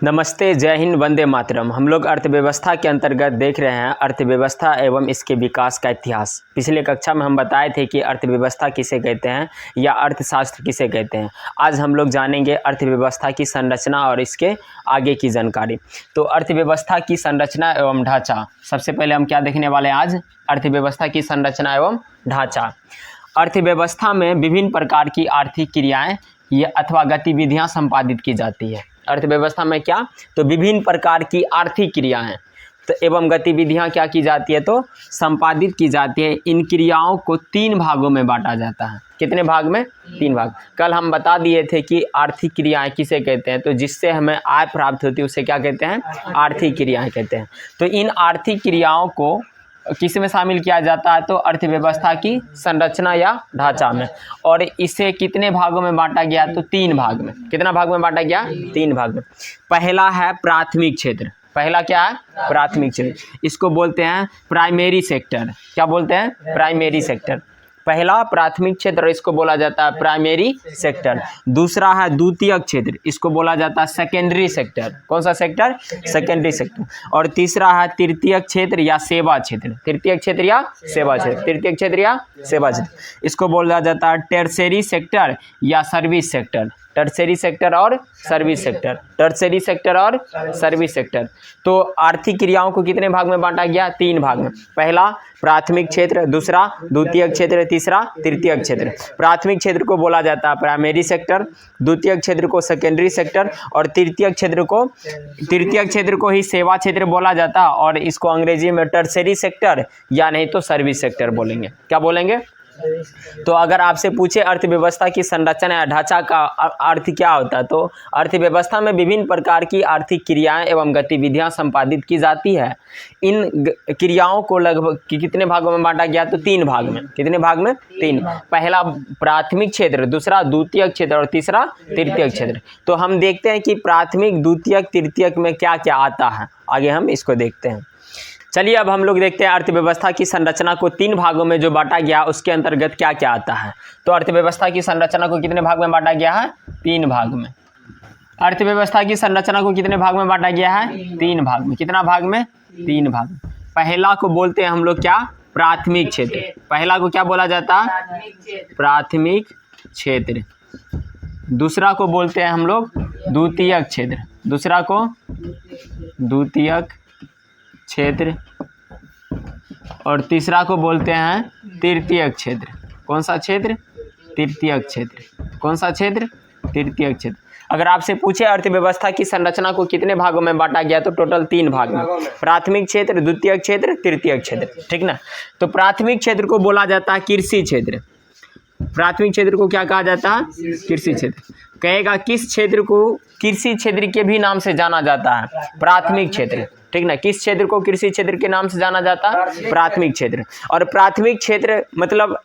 नमस्ते, जय हिंद, वंदे मातरम। हम लोग अर्थव्यवस्था के अंतर्गत देख रहे हैं अर्थव्यवस्था एवं इसके विकास का इतिहास। पिछले कक्षा में हम बताए थे कि अर्थव्यवस्था किसे कहते हैं या अर्थशास्त्र किसे कहते हैं। आज हम लोग जानेंगे अर्थव्यवस्था की संरचना और इसके आगे की जानकारी। तो अर्थव्यवस्था की संरचना एवं ढांचा, सबसे पहले हम क्या देखने वाले हैं आज? अर्थव्यवस्था की संरचना एवं ढांचा। अर्थव्यवस्था में विभिन्न प्रकार की आर्थिक क्रियाएँ अथवा गतिविधियाँ संपादित की जाती है। अर्थव्यवस्था में क्या? तो विभिन्न प्रकार की आर्थिक क्रियाएं तो एवं गतिविधियां क्या की जाती है? तो संपादित की जाती है। इन क्रियाओं को 3 भागों में बांटा जाता है। कितने भाग में? 3 भाग। कल हम बता दिए थे कि आर्थिक क्रियाएं किसे कहते हैं, तो जिससे हमें आय प्राप्त होती है उसे क्या कहते हैं? आर्थिक क्रियाएं कहते हैं। तो इन आर्थिक क्रियाओं को किस में शामिल किया जाता है? तो अर्थव्यवस्था की संरचना या ढांचा में। और इसे कितने भागों में बांटा गया? तो 3 भाग में। कितना भाग में बांटा गया? 3 भाग में। पहला है प्राथमिक क्षेत्र। पहला क्या है? प्राथमिक क्षेत्र। इसको बोलते हैं प्राइमरी सेक्टर। क्या बोलते हैं? Primary sector. पहला प्राथमिक क्षेत्र, इसको बोला जाता है प्राइमरी सेक्टर। दूसरा है द्वितीयक क्षेत्र, इसको बोला जाता है सेकेंडरी सेक्टर। कौन सा सेक्टर? Secondary sector. और तीसरा है तृतीयक क्षेत्र या सेवा क्षेत्र। तृतीयक क्षेत्र या सेवा क्षेत्र। तृतीयक क्षेत्र या सेवा क्षेत्र, इसको बोला जाता है टर्शरी सेक्टर या सर्विस सेक्टर। टर्शरी सेक्टर और सर्विस सेक्टर। टर्शरी सेक्टर और सर्विस सेक्टर। तो आर्थिक क्रियाओं को कितने भाग में बांटा गया? 3 भाग में। पहला प्राथमिक क्षेत्र, दूसरा द्वितीयक क्षेत्र, तीसरा तृतीयक क्षेत्र। प्राथमिक क्षेत्र को बोला जाता है प्राइमरी सेक्टर, द्वितीयक क्षेत्र को सेकेंडरी सेक्टर और तृतीयक क्षेत्र को ही सेवा क्षेत्र बोला जाता है। और इसको अंग्रेजी में टर्शरी सेक्टर या नहीं तो सर्विस सेक्टर बोलेंगे। क्या बोलेंगे? तो अगर आपसे पूछे अर्थव्यवस्था की संरचना या ढांचा का अर्थ क्या होता है, तो अर्थव्यवस्था में विभिन्न प्रकार की आर्थिक क्रियाएं एवं गतिविधियां संपादित की जाती है। इन क्रियाओं को लगभग कितने भागों में बांटा गया? तो 3 भाग में। कितने भाग में? 3। पहला प्राथमिक क्षेत्र, दूसरा द्वितीयक क्षेत्र और तीसरा तृतीयक क्षेत्र। तो हम देखते हैं कि प्राथमिक, द्वितीयक, तृतीयक में क्या क्या आता है। आगे हम इसको देखते हैं। चलिए अब हम लोग देखते हैं अर्थव्यवस्था की संरचना को 3 भागों में जो बांटा गया उसके अंतर्गत क्या क्या आता है। तो अर्थव्यवस्था की संरचना को कितने भाग में बांटा गया है? 3 भाग में। अर्थव्यवस्था की संरचना को कितने भाग में बांटा गया है? 3 भाग में। कितना भाग में? 3 भाग में। पहला को बोलते हैं हम लोग क्या? प्राथमिक क्षेत्र। पहला को क्या बोला जाता है? प्राथमिक क्षेत्र। दूसरा को बोलते हैं हम लोग द्वितीयक क्षेत्र। दूसरा को द्वितीयक क्षेत्र। और तीसरा को बोलते हैं तृतीयक क्षेत्र। कौन सा क्षेत्र? तृतीयक क्षेत्र। कौन सा क्षेत्र? तृतीयक क्षेत्र। अगर आपसे पूछे अर्थव्यवस्था की संरचना को कितने भागों में बांटा गया, तो टोटल 3 भाग में। प्राथमिक क्षेत्र, द्वितीयक क्षेत्र, तृतीयक क्षेत्र। ठीक ना? तो प्राथमिक क्षेत्र को बोला जाता है कृषि क्षेत्र। प्राथमिक क्षेत्र को क्या कहा जाता है? कृषि क्षेत्र। कहेगा किस क्षेत्र को कृषि क्षेत्र के भी नाम से जाना जाता है? प्राथमिक क्षेत्र। ठीक ना? किस क्षेत्र को कृषि क्षेत्र के नाम से जाना जाता है? प्राथमिक क्षेत्र। और प्राथमिक क्षेत्र मतलब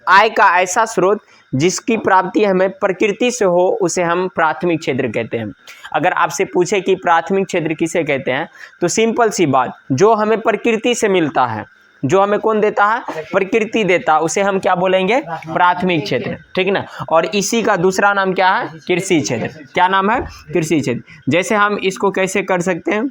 आय का ऐसा स्रोत जिसकी प्राप्ति हमें प्रकृति से हो उसे हम प्राथमिक क्षेत्र कहते हैं। अगर आपसे पूछे कि प्राथमिक क्षेत्र किसे कहते हैं, तो सिंपल सी बात, जो हमें प्रकृति से मिलता है, जो हमें कौन देता है? प्रकृति देता है, उसे हम क्या बोलेंगे? प्राथमिक क्षेत्र। ठीक ना? और इसी का दूसरा नाम क्या है? कृषि क्षेत्र। क्या नाम है? कृषि क्षेत्र। जैसे हम इसको कैसे कर सकते हैं,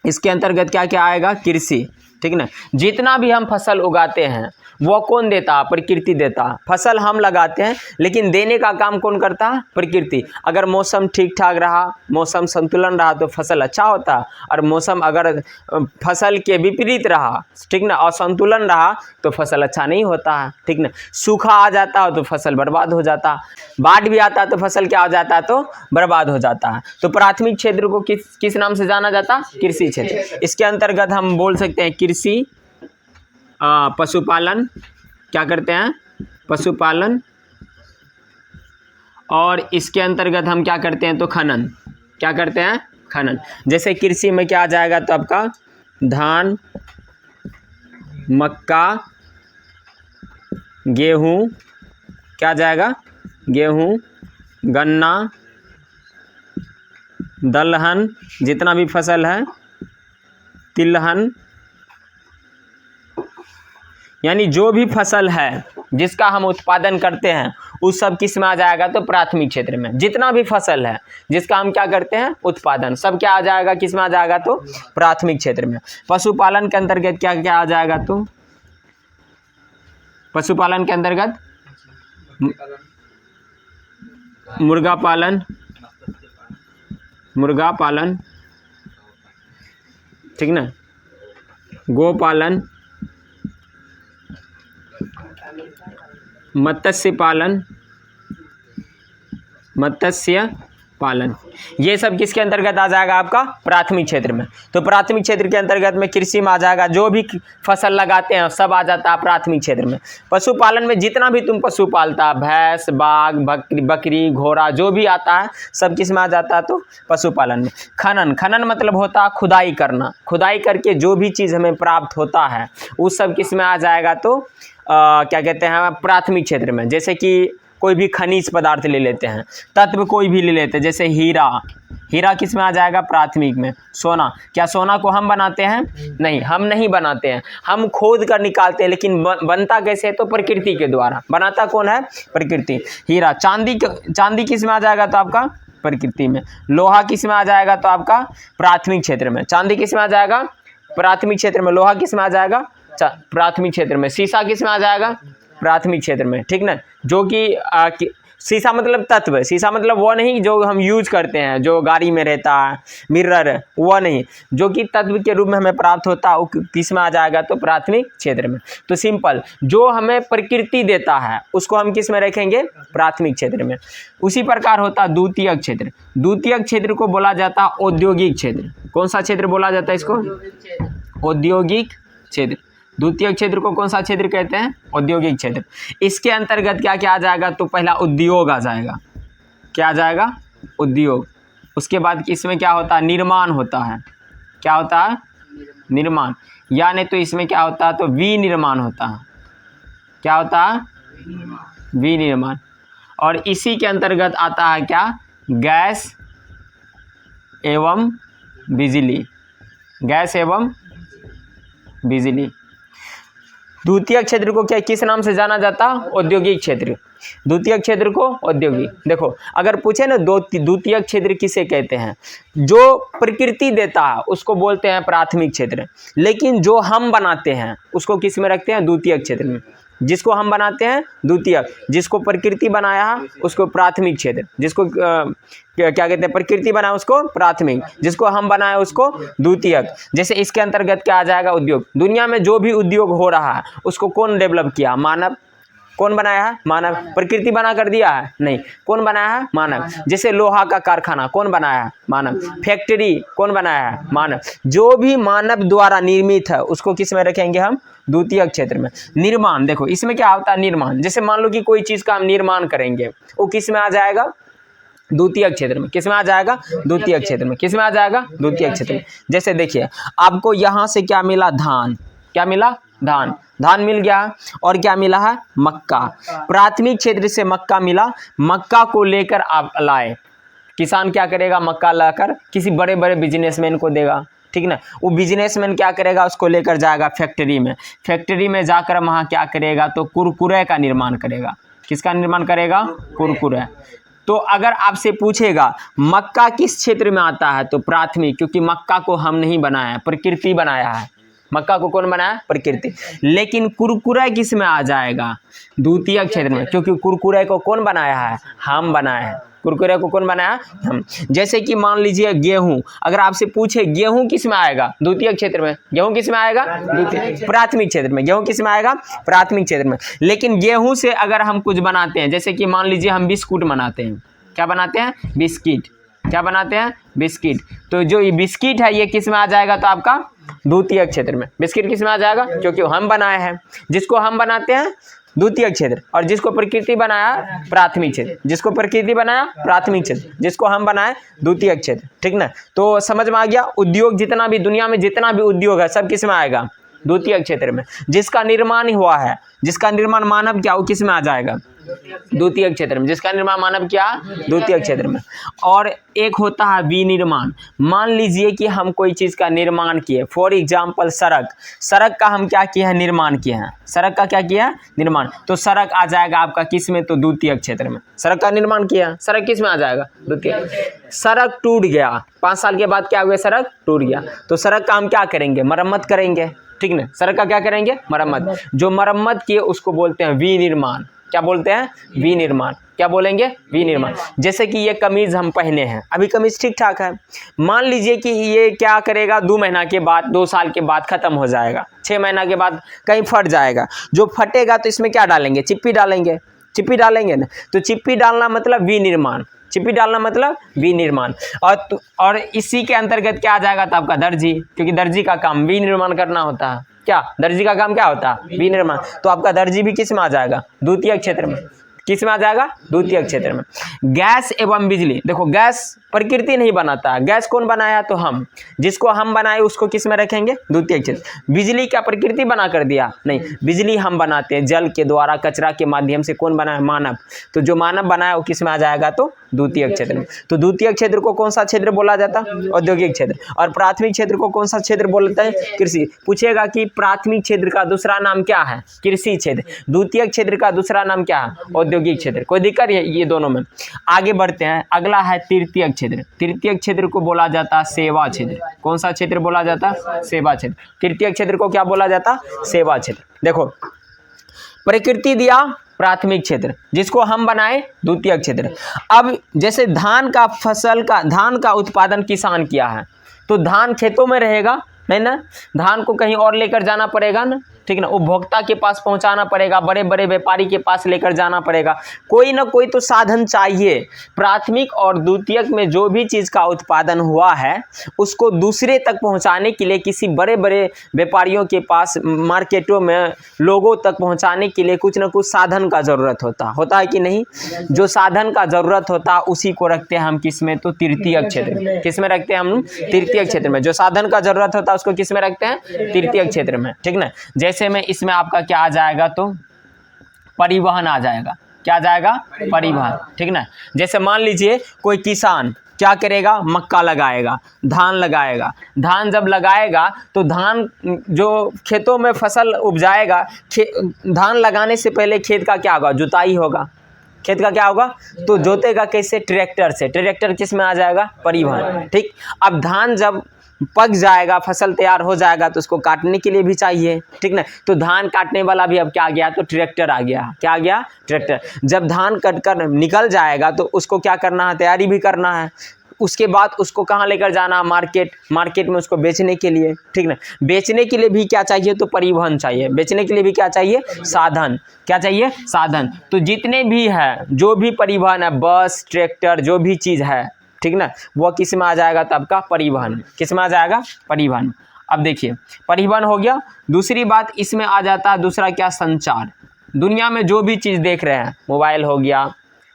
इसके अंतर्गत क्या क्या आएगा? कृषि। ठीक ना? जितना भी हम फसल उगाते हैं वो कौन देता है? प्रकृति देता है। फसल हम लगाते हैं लेकिन देने का काम कौन करता है? प्रकृति। अगर मौसम ठीक ठाक रहा, मौसम संतुलन रहा तो फसल अच्छा होता है। और मौसम अगर फसल के विपरीत रहा, ठीक ना, असंतुलन रहा तो फसल अच्छा नहीं होता है। ठीक ना? सूखा आ जाता है तो फसल बर्बाद हो जाता है। बाढ़ भी आता है तो फसल क्या हो जाता है? तो बर्बाद हो जाता है। तो प्राथमिक क्षेत्र को किस नाम से जाना जाता है? कृषि क्षेत्र। इसके अंतर्गत हम बोल सकते हैं कृषि, पशुपालन। क्या करते हैं? पशुपालन। और इसके अंतर्गत हम क्या करते हैं? तो खनन। क्या करते हैं? खनन। जैसे कृषि में क्या आ जाएगा? तो आपका धान, मक्का, गेहूं। क्या जाएगा? गेहूं, गन्ना, दलहन, जितना भी फसल है, तिलहन, यानी जो भी फसल है जिसका हम उत्पादन करते हैं उस सब किस में आ जाएगा? तो प्राथमिक क्षेत्र में। जितना भी फसल है जिसका हम क्या करते हैं? उत्पादन, सब क्या आ जाएगा? किस में आ जाएगा? तो प्राथमिक क्षेत्र में। पशुपालन के अंतर्गत क्या क्या आ जाएगा? तो पशुपालन के अंतर्गत मुर्गा पालन, ठीक ना, गोपालन, मत्स्य पालन, ये सब किसके अंतर्गत आ जाएगा? आपका प्राथमिक क्षेत्र में। तो प्राथमिक क्षेत्र के अंतर्गत में कृषि में आ जाएगा, जो भी फसल लगाते हैं सब आ जाता है प्राथमिक क्षेत्र में। पशुपालन में जितना भी तुम पशु पालता, भैंस, बाघ, बकरी, घोड़ा, जो भी आता है सब किस में आ जाता है? तो पशुपालन में। खनन मतलब होता है खुदाई करना, खुदाई करके जो भी चीज़ हमें प्राप्त होता है उस सब किस में आ जाएगा? तो क्या कहते हैं? प्राथमिक क्षेत्र में। जैसे कि कोई भी खनिज पदार्थ ले लेते हैं, तत्व कोई भी ले लेते हैं, जैसे हीरा किस में आ जाएगा? प्राथमिक में। सोना, क्या सोना को हम बनाते हैं? नहीं, हम नहीं बनाते हैं, हम खोद कर निकालते हैं, लेकिन बनता कैसे है? तो प्रकृति के द्वारा। बनाता कौन है? प्रकृति। हीरा। चांदी किस में आ जाएगा? तो आपका प्रकृति में। लोहा किस में आ जाएगा? तो आपका प्राथमिक क्षेत्र में। चांदी किस में आ जाएगा? प्राथमिक क्षेत्र में। लोहा किस में आ जाएगा? प्राथमिक क्षेत्र में। शीशा किस में आ जाएगा? प्राथमिक क्षेत्र में, ठीक ना। जो कि शीशा मतलब तत्व, शीशा मतलब वो नहीं जो हम यूज करते हैं, जो गाड़ी में रहता है, मिरर, वो नहीं, जो कि तत्व के रूप में हमें प्राप्त होता है वो किस में आ जाएगा? तो प्राथमिक क्षेत्र में। तो सिंपल, जो हमें प्रकृति देता है उसको हम किस में रखेंगे? प्राथमिक क्षेत्र में। उसी प्रकार होता है द्वितीयक क्षेत्र। द्वितीयक क्षेत्र को बोला जाता है औद्योगिक क्षेत्र। कौन सा क्षेत्र बोला जाता है इसको? औद्योगिक क्षेत्र। द्वितीय क्षेत्र को कौन सा क्षेत्र कहते हैं? औद्योगिक क्षेत्र। इसके अंतर्गत क्या क्या आ जाएगा? तो पहला उद्योग आ जाएगा। क्या आ जाएगा? उद्योग। उसके बाद इसमें क्या होता है? निर्माण होता है। क्या होता है? निर्माण। या नहीं तो इसमें क्या होता है? तो विनिर्माण होता है। क्या होता है? विनिर्माण। और इसी के अंतर्गत आता है क्या? गैस एवं बिजली। गैस एवं बिजली। द्वितीय क्षेत्र को क्या किस नाम से जाना जाता? औद्योगिक क्षेत्र। द्वितीय क्षेत्र को औद्योगिक। देखो, अगर पूछे ना द्वितीय क्षेत्र किसे कहते हैं? जो प्रकृति देता है उसको बोलते हैं प्राथमिक क्षेत्र, लेकिन जो हम बनाते हैं उसको किस में रखते हैं? द्वितीय क्षेत्र में। जिसको हम बनाते हैं द्वितीय, जिसको प्रकृति बनाया है उसको प्राथमिक क्षेत्र, जिसको क्या कहते हैं? प्रकृति बनाया उसको प्राथमिक, जिसको हम बनाए उसको द्वितीयक। जैसे इसके अंतर्गत क्या आ जाएगा? उद्योग। दुनिया में जो भी उद्योग हो रहा है उसको कौन डेवलप किया? मानव। कौन बनाया है? मानव। प्रकृति बना कर दिया है? नहीं। कौन बनाया है? मानव। जैसे लोहा का कारखाना कौन बनाया है? मानव। फैक्ट्री कौन बनाया है? मानव। जो भी मानव द्वारा निर्मित है उसको किस में रखेंगे हम? द्वितीय क्षेत्र में। निर्माण, देखो इसमें क्या होता है? निर्माण। जैसे मान लो कि कोई चीज़ का हम निर्माण करेंगे, वो किस में आ जाएगा? द्वितीय क्षेत्र में। किस में आ जाएगा? द्वितीय क्षेत्र में। किस में आ जाएगा? द्वितीय क्षेत्र में। जैसे देखिए, आपको यहाँ से क्या मिला? धान। क्या मिला? धान मिल गया। और क्या मिला है? मक्का। प्राथमिक क्षेत्र से मक्का मिला। मक्का को लेकर आप लाए, किसान क्या करेगा? मक्का लाकर किसी बड़े बड़े बिजनेसमैन को देगा, ठीक ना। वो बिजनेसमैन क्या करेगा? उसको लेकर जाएगा फैक्ट्री में। फैक्ट्री में जाकर वहाँ क्या करेगा? तो कुरकुरे का निर्माण करेगा। किसका निर्माण करेगा? कुरकुरे। तो अगर आपसे पूछेगा मक्का किस क्षेत्र में आता है? तो प्राथमिक, क्योंकि मक्का को हम नहीं बनाया, प्रकृति बनाया है। मक्का को कौन बनाया? प्रकृति। लेकिन कुरकुरे किस में आ जाएगा? द्वितीय क्षेत्र में, क्योंकि कुरकुरे को कौन बनाया है? हम बनाए हैं। कुरकुरे को कौन बनाया? हम। जैसे कि मान लीजिए गेहूं, अगर आपसे पूछे गेहूं किस में आएगा? द्वितीय क्षेत्र में। गेहूं किस में आएगा? द्वितीय। प्राथमिक क्षेत्र में। गेहूं किस में आएगा? प्राथमिक क्षेत्र में। लेकिन गेहूं से अगर हम कुछ बनाते हैं, जैसे कि मान लीजिए हम बिस्कुट बनाते हैं। क्या बनाते हैं? बिस्किट। क्या बनाते हैं? बिस्किट। तो जो ये बिस्किट है ये किस में आ जाएगा? तो आपका द्वितीय क्षेत्र में। बिस्किट किस में आ जाएगा? क्योंकि हम बनाए हैं। जिसको हम बनाते हैं द्वितीय क्षेत्र, और जिसको प्रकृति बनाया प्राथमिक क्षेत्र। जिसको प्रकृति बनाया प्राथमिक क्षेत्र, जिसको हम बनाए द्वितीय क्षेत्र, ठीक ना। तो समझ में आ गया? उद्योग जितना भी दुनिया में जितना भी उद्योग है सब किस में आएगा? द्वितीय क्षेत्र में। जिसका निर्माण हुआ है, जिसका निर्माण मानव क्या, वो किस में आ जाएगा? द्वितीयक क्षेत्र में, जिसका निर्माण मानव किया द्वितीयक क्षेत्र में। और एक होता है विनिर्माण। मान लीजिए कि हम कोई चीज़ का निर्माण किए, फॉर एग्जाम्पल सड़क का हम क्या किए हैं, निर्माण किए हैं। सड़क का क्या किया है, निर्माण। तो सड़क आ जाएगा आपका किस में, तो द्वितीयक क्षेत्र में। सड़क का निर्माण किया, सड़क किस में आ जाएगा, द्वितीय। सड़क टूट गया, 5 साल के बाद क्या हुआ, सड़क टूट गया, तो सड़क का हम क्या करेंगे, मरम्मत करेंगे, ठीक ना। सड़क का क्या करेंगे, मरम्मत। जो मरम्मत किए उसको बोलते हैं विनिर्माण। क्या बोलते हैं, विनिर्माण। क्या बोलेंगे, विनिर्माण। जैसे कि ये कमीज हम पहने हैं, अभी कमीज ठीक ठाक है, मान लीजिए कि ये क्या करेगा, 2 महीना के बाद, 2 साल के बाद खत्म हो जाएगा, 6 महीना के बाद कहीं फट जाएगा। जो फटेगा तो इसमें क्या डालेंगे, चिप्पी डालेंगे, चिप्पी डालेंगे ना। तो चिप्पी डालना मतलब विनिर्माण, चिप्पी डालना मतलब विनिर्माण। और इसी के अंतर्गत क्या आ जाएगा, तो आपका दर्जी, क्योंकि दर्जी का काम विनिर्माण करना होता है। क्या, दर्जी का काम क्या होता है, विनिर्माण। तो आपका दर्जी भी किस में आ जाएगा, द्वितीय क्षेत्र में। किस में आ जाएगा, द्वितीय क्षेत्र में। गैस एवं बिजली, देखो गैस प्रकृति नहीं बनाता, गैस कौन बनाया, तो हम, जिसको हम बनाए उसको किस में रखेंगे, द्वितीय क्षेत्र। बिजली क्या प्रकृति बना कर दिया, नहीं, बिजली हम बनाते हैं जल के द्वारा, कचरा के माध्यम से। कौन बनाया, मानव। तो जो मानव बनाया वो किस में आ जाएगा, तो द्वितीय क्षेत्र में। तो द्वितीय क्षेत्र को कौन सा क्षेत्र बोला जाता है, औद्योगिक क्षेत्र। और प्राथमिक क्षेत्र को कौन सा क्षेत्र बोलते हैं, कृषि। पूछेगा कि प्राथमिक क्षेत्र का दूसरा नाम क्या है, कृषि क्षेत्र। द्वितीय क्षेत्र का दूसरा नाम क्या है, औद्योगिक क्षेत्र। कोई दिक्कत है ये दोनों में। आगे बढ़ते हैं, अगला है तृतीय क्षेत्र। तृतीय क्षेत्र को बोला जाता है सेवा क्षेत्र। कौन सा क्षेत्र बोला जाता है, सेवा क्षेत्र। तृतीय क्षेत्र को क्या बोला जाता, सेवा क्षेत्र। देखो प्रकृति दिया प्राथमिक क्षेत्र, जिसको हम बनाए द्वितीय क्षेत्र। अब जैसे धान का फसल का, धान का उत्पादन किसान किया है, तो धान खेतों में रहेगा नहीं ना, धान को कहीं और लेकर जाना पड़ेगा ना, ठीक ना, उपभोक्ता के पास पहुंचाना पड़ेगा, बड़े बड़े व्यापारी के पास लेकर जाना पड़ेगा। कोई ना कोई तो साधन चाहिए। प्राथमिक और द्वितीयक में जो भी चीज़ का उत्पादन हुआ है उसको दूसरे तक पहुंचाने के लिए किसी बड़े बड़े व्यापारियों के पास, मार्केटों में लोगों तक पहुंचाने के लिए कुछ ना कुछ साधन का ज़रूरत होता है कि नहीं। जो साधन का ज़रूरत होता है उसी को रखते हैं हम किस में, तो तृतीयक क्षेत्र में। किस में रखते हैं हम, तृतीयक क्षेत्र में। जो साधन का ज़रूरत होता है उसको किस में रखते हैं, तृतीयक क्षेत्र में, ठीक ना। जैसे में इसमें आपका क्या आ जाएगा, तो परिवहन आ जाएगा। क्या आ जाएगा, परिवहन, ठीक ना। जैसे मान लीजिए कोई किसान क्या करेगा, मक्का लगाएगा, धान लगाएगा। धान जब लगाएगा तो धान जो खेतों में फसल उपजाएगा, धान लगाने से पहले खेत का क्या होगा, जुताई होगा। खेत का क्या होगा, तो जोतेगा कैसे, ट्रैक्टर से। ट्रैक्टर किस में आ जाएगा, परिवहन, ठीक। अब धान जब पक जाएगा, फसल तैयार हो जाएगा, तो उसको काटने के लिए भी चाहिए, ठीक ना। तो धान काटने वाला भी अब क्या आ गया, तो ट्रैक्टर आ गया। क्या आ गया, ट्रैक्टर। जब धान कटकर निकल जाएगा तो उसको क्या करना है, तैयारी भी करना है। उसके बाद उसको कहाँ लेकर जाना, मार्केट में उसको बेचने के लिए, ठीक ना। बेचने के लिए भी क्या चाहिए, तो परिवहन चाहिए। बेचने के लिए भी क्या चाहिए, साधन। क्या चाहिए, साधन। तो जितने भी है, जो भी परिवहन है, बस, ट्रैक्टर, जो भी चीज़ है, ठीक ना, वो किस में आ जाएगा, तो आपका परिवहन। किस में आ जाएगा, परिवहन। अब देखिए परिवहन हो गया। दूसरी बात इसमें आ जाता है दूसरा क्या, संचार। दुनिया में जो भी चीज़ देख रहे हैं, मोबाइल हो गया,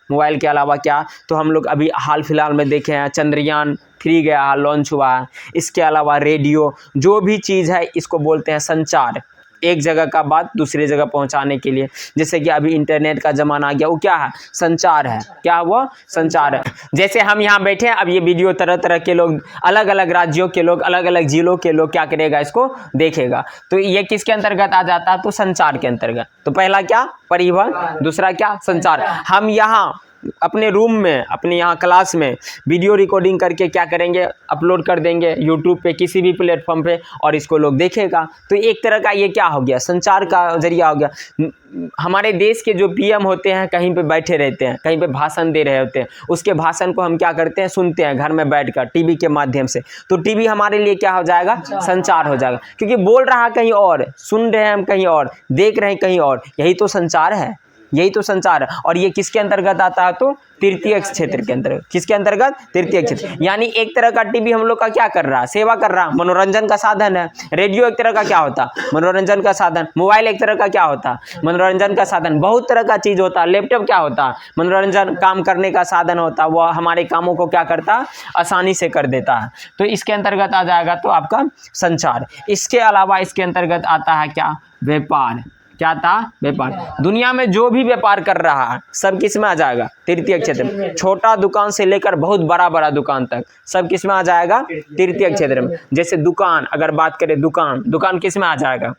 मोबाइल के अलावा क्या, तो हम लोग अभी हाल फिलहाल में देखे हैं चंद्रयान 3 गया, लॉन्च हुआ है। इसके अलावा रेडियो, जो भी चीज़ है इसको बोलते हैं संचार। एक जगह का बात दूसरी जगह पहुंचाने के लिए, जैसे कि अभी इंटरनेट का ज़माना आ गया, वो क्या है, संचार है। क्या हुआ, संचार है। जैसे हम यहाँ बैठे हैं, अब ये वीडियो तरह तरह के लोग, अलग अलग राज्यों के लोग, अलग अलग जिलों के लोग क्या करेगा, इसको देखेगा। तो ये किसके अंतर्गत आ जाता है, तो संचार के अंतर्गत। तो पहला क्या, परिवहन, दूसरा क्या, संचार। हम यहाँ अपने रूम में, अपने यहाँ क्लास में वीडियो रिकॉर्डिंग करके क्या करेंगे, अपलोड कर देंगे यूट्यूब पे, किसी भी प्लेटफॉर्म पे, और इसको लोग देखेगा। तो एक तरह का ये क्या हो गया, संचार का जरिया हो गया। हमारे देश के जो पीएम होते हैं कहीं पे बैठे रहते हैं, कहीं पे भाषण दे रहे होते हैं, उसके भाषण को हम क्या करते हैं, सुनते हैं घर में बैठकर टीवी के माध्यम से। तो टीवी हमारे लिए क्या हो जाएगा, संचार हो जाएगा, क्योंकि बोल रहा कहीं और, सुन रहे हैं हम कहीं और, देख रहे हैं कहीं और। यही तो संचार है, यही तो संचार है। और ये किसके अंतर्गत आता है, तो तृतीय क्षेत्र के अंतर्गत। किसके अंतर्गत, तृतीय क्षेत्र। यानी एक तरह का टीवी हम लोग का क्या कर रहा है, सेवा कर रहा है, मनोरंजन का साधन है। रेडियो एक तरह का क्या होता है, मनोरंजन का साधन। मोबाइल एक तरह का क्या होता है, मनोरंजन का साधन। बहुत तरह का चीज होता है। लैपटॉप क्या होता है, मनोरंजन, काम करने का साधन होता है। वह हमारे कामों को क्या करता है, आसानी से कर देता है। तो इसके अंतर्गत आ जाएगा तो आपका संचार। इसके अलावा इसके अंतर्गत आता है क्या, व्यापार। क्या था? व्यापार। दुनिया में जो भी व्यापार कर रहा है सब किस में आ जाएगा? तृतीय क्षेत्र में। छोटा दुकान से लेकर बहुत बड़ा बड़ा दुकान तक सब किस में आ जाएगा? तृतीय क्षेत्र में। जैसे दुकान, अगर बात करें दुकान, दुकान किस में आ जाएगा?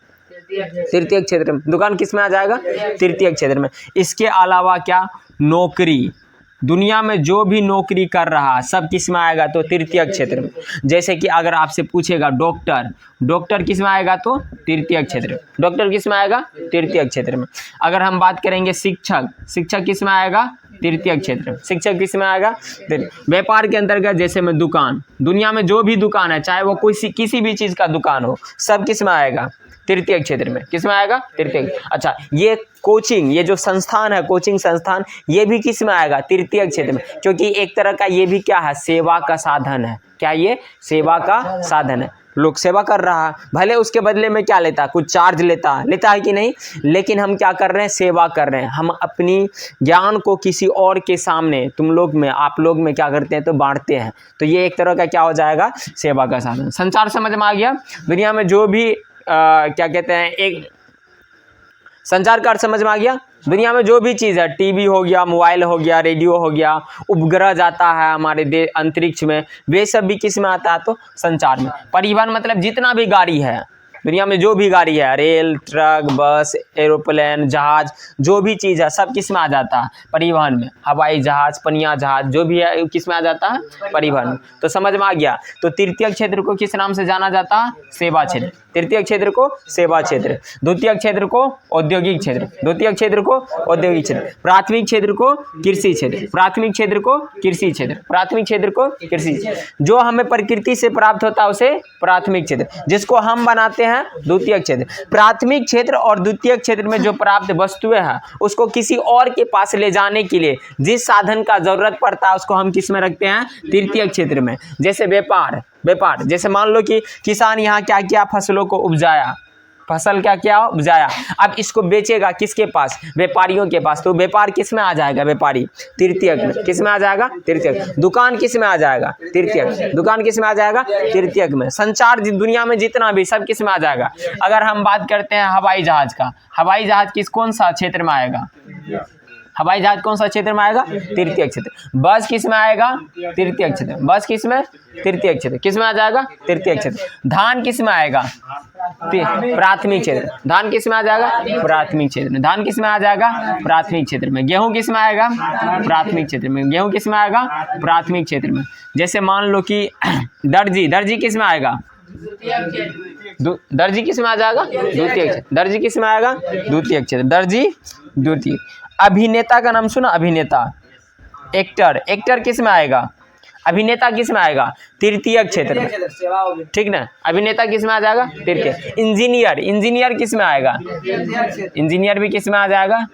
तृतीय क्षेत्र में। दुकान किस में आ जाएगा? तृतीय क्षेत्र में। इसके अलावा क्या? नौकरी, दुनिया में जो भी नौकरी कर रहा है सब किस में आएगा? तो तृतीय क्षेत्र में। जैसे कि अगर आपसे पूछेगा डॉक्टर, डॉक्टर किस में आएगा? तो तृतीय क्षेत्र में। डॉक्टर किस में आएगा? तृतीय क्षेत्र में। अगर हम बात करेंगे शिक्षक, शिक्षक किस में आएगा? तृतीय क्षेत्र में। शिक्षक किस में आएगा? व्यापार के अंतर्गत जैसे में दुकान, दुनिया में जो भी दुकान है चाहे वो कोई किसी भी चीज़ का दुकान हो सब किस में आएगा? तृतीय क्षेत्र में। किस में आएगा? तृतीय। अच्छा, ये कोचिंग, ये जो संस्थान है कोचिंग संस्थान, ये भी किस में आएगा? तृतीय क्षेत्र में, क्योंकि एक तरह का ये भी क्या है? सेवा का साधन है। क्या ये? सेवा का साधन है। लोग सेवा कर रहा है, भले उसके बदले में क्या लेता है? कुछ चार्ज लेता है कि नहीं, लेकिन हम क्या कर रहे हैं? सेवा कर रहे हैं। हम अपनी ज्ञान को किसी और के सामने, तुम लोग में, आप लोग में क्या करते हैं? तो बांटते हैं। तो ये एक तरह का क्या हो जाएगा? सेवा का साधन। संचार समझ में आ गया? दुनिया में जो भी क्या कहते हैं, एक संचार का अर्थ समझ में आ गया? दुनिया में जो भी चीज़ है, टीवी हो गया, मोबाइल हो गया, रेडियो हो गया, उपग्रह जाता है हमारे अंतरिक्ष में, वे सब भी किस में आता है? तो संचार में। परिवहन मतलब जितना भी गाड़ी है, दुनिया में जो भी गाड़ी है, रेल, ट्रक, बस, एरोप्लेन, जहाज, जो भी चीज़ है सब किस में आ जाता है? परिवहन में। हवाई जहाज, पनिया जहाज, जो भी है किस में आ जाता है? परिवहन में। तो समझ में आ गया? तो तृतीय क्षेत्र को किस नाम से जाना जाता है? सेवा क्षेत्र। तृतीय क्षेत्र को सेवा क्षेत्र, द्वितीय क्षेत्र को औद्योगिक क्षेत्र, द्वितीय क्षेत्र को औद्योगिक क्षेत्र, प्राथमिक क्षेत्र को कृषि क्षेत्र, प्राथमिक क्षेत्र को कृषि क्षेत्र, प्राथमिक क्षेत्र को कृषि क्षेत्र। जो हमें प्रकृति से प्राप्त होता है उसे प्राथमिक क्षेत्र, जिसको हम बनाते हैं द्वितीय क्षेत्र। प्राथमिक क्षेत्र और द्वितीय क्षेत्र में जो प्राप्त वस्तुएं हैं उसको किसी और के पास ले जाने के लिए जिस साधन का जरूरत पड़ता है उसको हम किस में रखते हैं? तृतीय क्षेत्र में। जैसे व्यापार, व्यापार जैसे मान लो कि किसान यहाँ क्या किया? फसलों को उपजाया, फसल क्या किया? उपजाया। अब इसको बेचेगा किसके पास? व्यापारियों के पास। तो व्यापार किस में आ जाएगा? व्यापारी तृतीय में। किस में आ जाएगा? तृतीय। दुकान किस में आ जाएगा? तृतीय। दुकान किस में आ जाएगा? तृतीय में। संचार दुनिया में जितना भी सब किस में आ जाएगा? अगर हम बात करते हैं हवाई जहाज का, हवाई जहाज कौन सा क्षेत्र में आएगा? हवाई जहाज कौन सा क्षेत्र में आएगा? तृतीय क्षेत्र। बस किस में आएगा? तृतीय क्षेत्र। बस किस में? तृतीय क्षेत्र। किस में आ जाएगा? तृतीय क्षेत्र। धान किस में आएगा? प्राथमिक क्षेत्र। धान किस में आ जाएगा? प्राथमिक क्षेत्र में। धान किस में आ जाएगा? प्राथमिक क्षेत्र में। गेहूं किस में आएगा? प्राथमिक क्षेत्र में। गेहूं किस में आएगा? प्राथमिक क्षेत्र में। जैसे मान लो कि दर्जी, दर्जी किस में आएगा? दर्जी किस में आ जाएगा? द्वितीय क्षेत्र। दर्जी किस में आएगा? द्वितीय क्षेत्र। दर्जी द्वितीय। अभिनेता का नाम सुना? अभिनेता, एक्टर, एक्टर किस में आएगा? अभिनेता किस में आएगा? तृतीय क्षेत्र में। ठीक ना? अभिनेता किस में आ जाएगा? तृतीय। इंजीनियर, इंजीनियर किस में आएगा? इंजीनियर भी किस में आ जाएगा?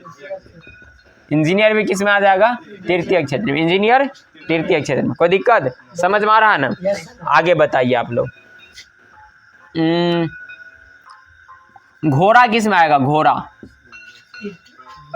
इंजीनियर भी किस में आ जाएगा? तृतीय क्षेत्र में। इंजीनियर तृतीय क्षेत्र में। कोई दिक्कत समझ में आ रहा है ना? आगे बताइए आप लोग। घोड़ा किस में आएगा? घोड़ा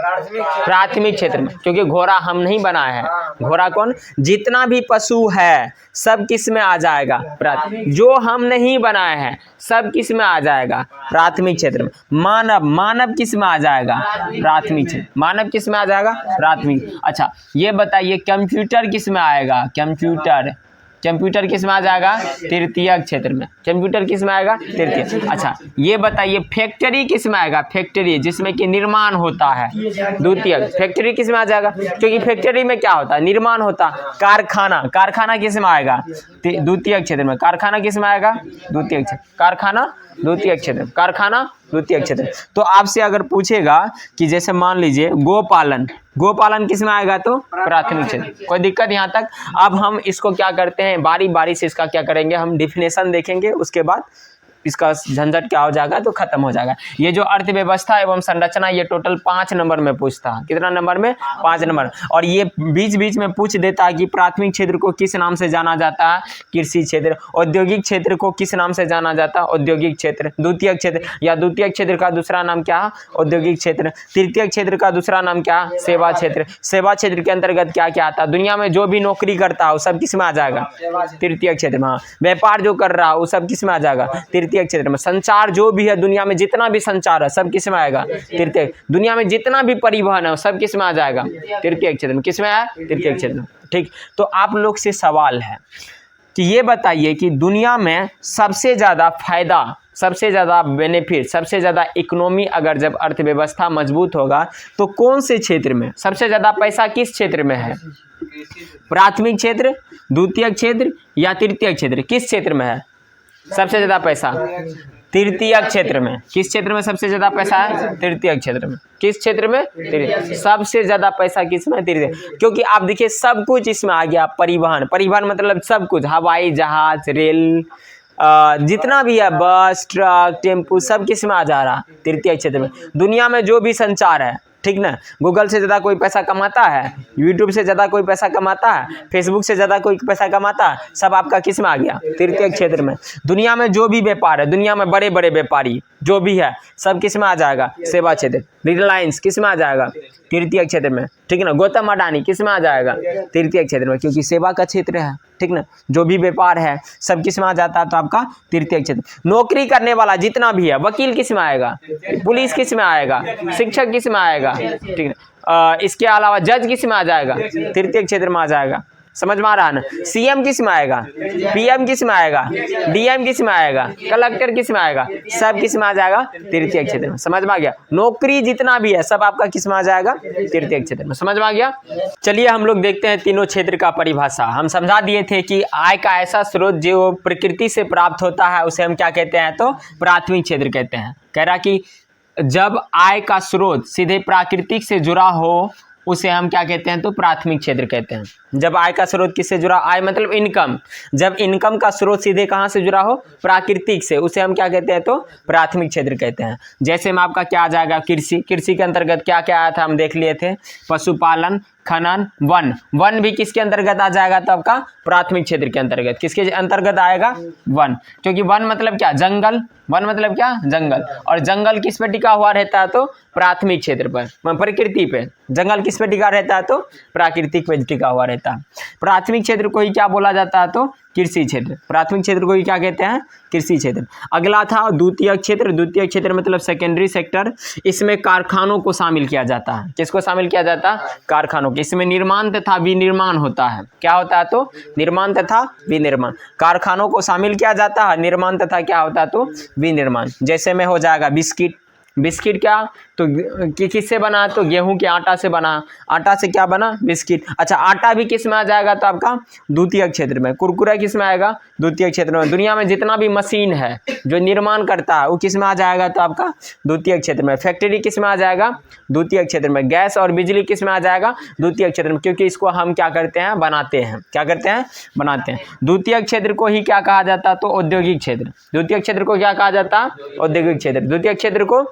प्राथमिक क्षेत्र में, क्योंकि घोड़ा हम नहीं बनाए हैं। घोड़ा कौन? जितना भी पशु है सब किस में आ जाएगा? प्राथमिक। जो हम नहीं बनाए हैं सब किस में आ जाएगा? प्राथमिक क्षेत्र में। मानव, मानव किस में आ जाएगा? प्राथमिक क्षेत्र। मानव किस में आ जाएगा? प्राथमिक। अच्छा, ये बताइए कंप्यूटर किस में आएगा? कंप्यूटर, कंप्यूटर किस में आ जाएगा? तृतीय क्षेत्र में। कंप्यूटर किस में आएगा? तृतीय। अच्छा, ये बताइए फैक्ट्री किस में आएगा? फैक्ट्री जिसमें कि निर्माण होता है, द्वितीय। फैक्ट्री किस में आ जाएगा? क्योंकि फैक्ट्री में क्या होता है? निर्माण होता। कारखाना, कारखाना किस में आएगा? द्वितीय क्षेत्र में। कारखाना किस में आएगा? द्वितीय क्षेत्र। कारखाना द्वितीय क्षेत्र। कारखाना द्वितीय क्षेत्र। तो आपसे अगर पूछेगा कि जैसे मान लीजिए गोपालन, गोपालन किस में आएगा? तो प्राथमिक क्षेत्र। कोई दिक्कत यहाँ तक? अब हम इसको क्या करते हैं, बारी बारी से इसका क्या करेंगे, हम डिफिनेशन देखेंगे, उसके बाद इसका झंझट क्या हो जाएगा तो खत्म हो जाएगा। ये जो अर्थव्यवस्था एवं संरचना ये टोटल 5 नंबर में पूछता है। कितना नंबर में? 5 नंबर। और ये बीच बीच में पूछ देता है कि प्राथमिक क्षेत्र को किस नाम से जाना जाता है? कृषि क्षेत्र। औद्योगिक क्षेत्र को किस नाम से जाना जाता है? औद्योगिक क्षेत्र। द्वितीय क्षेत्र या द्वितीय क्षेत्र का दूसरा नाम क्या है? औद्योगिक क्षेत्र। तृतीय क्षेत्र का दूसरा नाम क्या है? सेवा क्षेत्र। सेवा क्षेत्र के अंतर्गत क्या क्या आता है? दुनिया में जो भी नौकरी करता है वो सब किस में आ जाएगा? तृतीय क्षेत्र में। व्यापार जो कर रहा है वो सब किस में आ जाएगा? तृतीय तृतीय क्षेत्र में। संचार जो भी है दुनिया में जितना भी संचार है सब किस में आएगा? तृतीय। दुनिया में जितना भी परिवहन है सब किस में आ जाएगा? तृतीय क्षेत्र में। किस में है? तृतीय क्षेत्र में। ठीक, तो आप लोग से सवाल है कि ये बताइए कि दुनिया में सबसे ज़्यादा फायदा, सबसे ज़्यादा बेनिफिट, सबसे ज़्यादा इकोनॉमी अगर जब अर्थव्यवस्था मजबूत होगा तो कौन से क्षेत्र में सबसे ज़्यादा पैसा किस क्षेत्र में है? प्राथमिक क्षेत्र, द्वितीय क्षेत्र या तृतीय क्षेत्र? किस क्षेत्र में है सबसे ज़्यादा पैसा? तृतीय क्षेत्र में। किस क्षेत्र में सबसे ज़्यादा पैसा है? तृतीय क्षेत्र में। किस क्षेत्र में? तृतीय। सबसे ज़्यादा पैसा किस में? तृतीय। क्योंकि आप देखिए सब कुछ इसमें आ गया। परिवहन, परिवहन मतलब सब कुछ, हवाई जहाज, रेल, जितना भी है, बस, ट्रक, टेम्पू, सब किस में आ जा रहा? तृतीय क्षेत्र में। दुनिया में जो भी संचार है, ठीक ना, गूगल से ज़्यादा कोई पैसा कमाता है, यूट्यूब से ज़्यादा कोई पैसा कमाता है, फेसबुक से ज़्यादा कोई पैसा कमाता है, सब आपका किस में आ गया? तृतीय क्षेत्र में। दुनिया में जो भी व्यापार है, दुनिया में बड़े बड़े व्यापारी जो भी है सब किस में आ जाएगा? सेवा क्षेत्र। रिलायंस किस में आ जाएगा? तृतीय क्षेत्र में। ठीक ना, गौतम अडानी किस में आ जाएगा? तृतीय क्षेत्र में, क्योंकि सेवा का क्षेत्र है। ठीक ना, जो भी व्यापार है सब किस में आ जाता है? तो आपका तृतीय क्षेत्र। नौकरी करने वाला जितना भी है, वकील किस में आएगा? पुलिस किस में आएगा? शिक्षक किस में आएगा? ठीक है, इसके अलावा जज किस में आ जाएगा? तृतीय क्षेत्र में आ जाएगा। समझ में आ रहा है ना? सीएम किस में आएगा? पीएम किस में आएगा? डीएम किस में आएगा? कलेक्टर किस में आएगा? सब किस में आ जाएगा? तृतीय क्षेत्र में। समझ में आ गया? नौकरी जितना भी है सब आपका किस में आ जाएगा? तृतीय क्षेत्र में। समझ में आ गया? चलिए हम लोग देखते हैं तीनों क्षेत्र का परिभाषा। हम समझा दिए थे कि आय का ऐसा स्रोत जो प्रकृति से प्राप्त होता है उसे हम क्या कहते हैं? तो प्राथमिक क्षेत्र कहते हैं। कह रहा कि जब आय का स्रोत सीधे प्राकृतिक से जुड़ा हो उसे हम क्या कहते हैं? तो प्राथमिक क्षेत्र कहते हैं। जब आय का स्रोत किससे जुड़ा? आय मतलब इनकम। जब इनकम का स्रोत सीधे कहाँ से जुड़ा हो? प्राकृतिक से, उसे हम क्या कहते हैं? तो प्राथमिक क्षेत्र कहते हैं। जैसे में आपका क्या आ जाएगा? कृषि। कृषि के अंतर्गत क्या क्या आया था हम देख लिए थे। पशुपालन, खनन, वन। वन भी किसके अंतर्गत आ जाएगा? तो आपका प्राथमिक क्षेत्र के अंतर्गत। किसके अंतर्गत आएगा? वन। क्योंकि वन मतलब क्या? जंगल। वन मतलब क्या? जंगल। और जंगल किस पे टिका हुआ रहता है? तो प्राथमिक क्षेत्र पर, प्रकृति पे। जंगल किस पे टिका रहता है? तो प्राकृतिक पे टिका हुआ रहता है। प्राथमिक क्षेत्र को ही क्या बोला जाता है? तो कृषि क्षेत्र। प्राथमिक क्षेत्र को ही क्या कहते हैं? कृषि क्षेत्र। अगला था द्वितीय क्षेत्र। द्वितीय क्षेत्र मतलब सेकेंडरी सेक्टर। इसमें कारखानों को शामिल किया जाता है। किसको शामिल किया जाता है? कारखानों को। इसमें निर्माण तथा विनिर्माण होता है। क्या होता है? तो निर्माण तथा विनिर्माण। कारखानों को शामिल किया जाता है, निर्माण तथा क्या होता है? तो विनिर्माण। जैसे में हो जाएगा बिस्किट। बिस्किट क्या? तो किससे बना? तो गेहूं के आटा से बना। आटा से क्या बना? बिस्किट। अच्छा, आटा भी किस में आ जाएगा? तो आपका द्वितीय क्षेत्र में। कुरकुरा किस में आएगा? द्वितीय क्षेत्र में। दुनिया में जितना भी मशीन है जो निर्माण करता है वो किस में आ जाएगा? तो आपका द्वितीय क्षेत्र में। फैक्ट्री किस में आ जाएगा? द्वितीय क्षेत्र में। गैस और बिजली किस में आ जाएगा? द्वितीय क्षेत्र में, क्योंकि इसको हम क्या करते हैं? बनाते हैं। क्या करते हैं? बनाते हैं। द्वितीय क्षेत्र को ही क्या कहा जाता है? तो औद्योगिक क्षेत्र। द्वितीय क्षेत्र को क्या कहा जाता है? औद्योगिक क्षेत्र। द्वितीय क्षेत्र को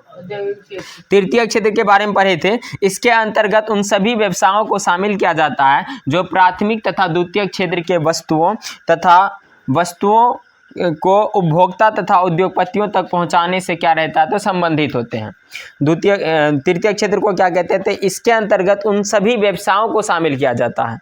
तृतीय क्षेत्र के बारे में पढ़े थे। इसके अंतर्गत उन सभी व्यवसायों को शामिल किया जाता है जो प्राथमिक तथा द्वितीय क्षेत्र के वस्तुओं को उपभोक्ता तथा उद्योगपतियों तक पहुंचाने से क्या रहता है? तो संबंधित होते हैं। तृतीय क्षेत्र को क्या कहते थे? इसके अंतर्गत उन सभी व्यवसायों को शामिल किया जाता है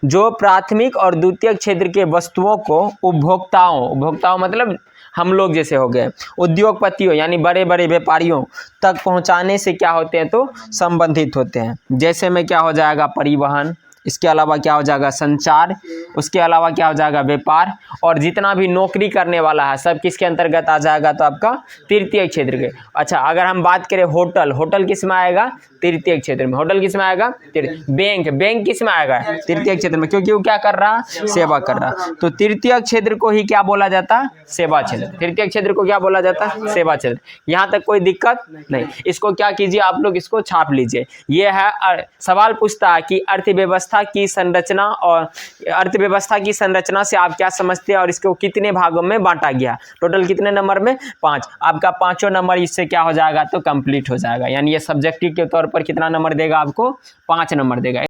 जो प्राथमिक और द्वितीय क्षेत्र के वस्तुओं को उपभोक्ताओं मतलब हम लोग जैसे हो गए, उद्योगपतियों यानी बड़े बड़े व्यापारियों तक पहुंचाने से क्या होते हैं? तो संबंधित होते हैं। जैसे में क्या हो जाएगा? परिवहन। इसके अलावा क्या हो जाएगा? संचार। उसके अलावा क्या हो जाएगा? व्यापार। और जितना भी नौकरी करने वाला है सब किसके अंतर्गत आ जाएगा? तो आपका तृतीय क्षेत्र के। अच्छा, अगर हम बात करें होटल, होटल किस में आएगा? तृतीय क्षेत्र में। होटल किस में आएगा? बैंक। बैंक किस में आएगा? तृतीय क्षेत्र में, क्योंकि वो क्या कर रहा है? सेवा कर रहा है। तो तृतीय क्षेत्र को ही क्या बोला जाता है? सेवा क्षेत्र। तृतीय क्षेत्र को क्या बोला जाता है? सेवा क्षेत्र। यहाँ तक कोई दिक्कत नहीं। इसको क्या कीजिए आप लोग? इसको छाप लीजिए। ये है सवाल पूछता है कि अर्थव्यवस्था की संरचना और अर्थव्यवस्था की संरचना से आप क्या समझते हैं और इसको कितने भागों में बांटा गया? टोटल कितने नंबर में? 5। आपका 5 नंबर इससे क्या हो जाएगा? तो कंप्लीट हो जाएगा। यानी ये सब्जेक्टिव के तौर पर कितना नंबर देगा आपको? 5 नंबर देगा।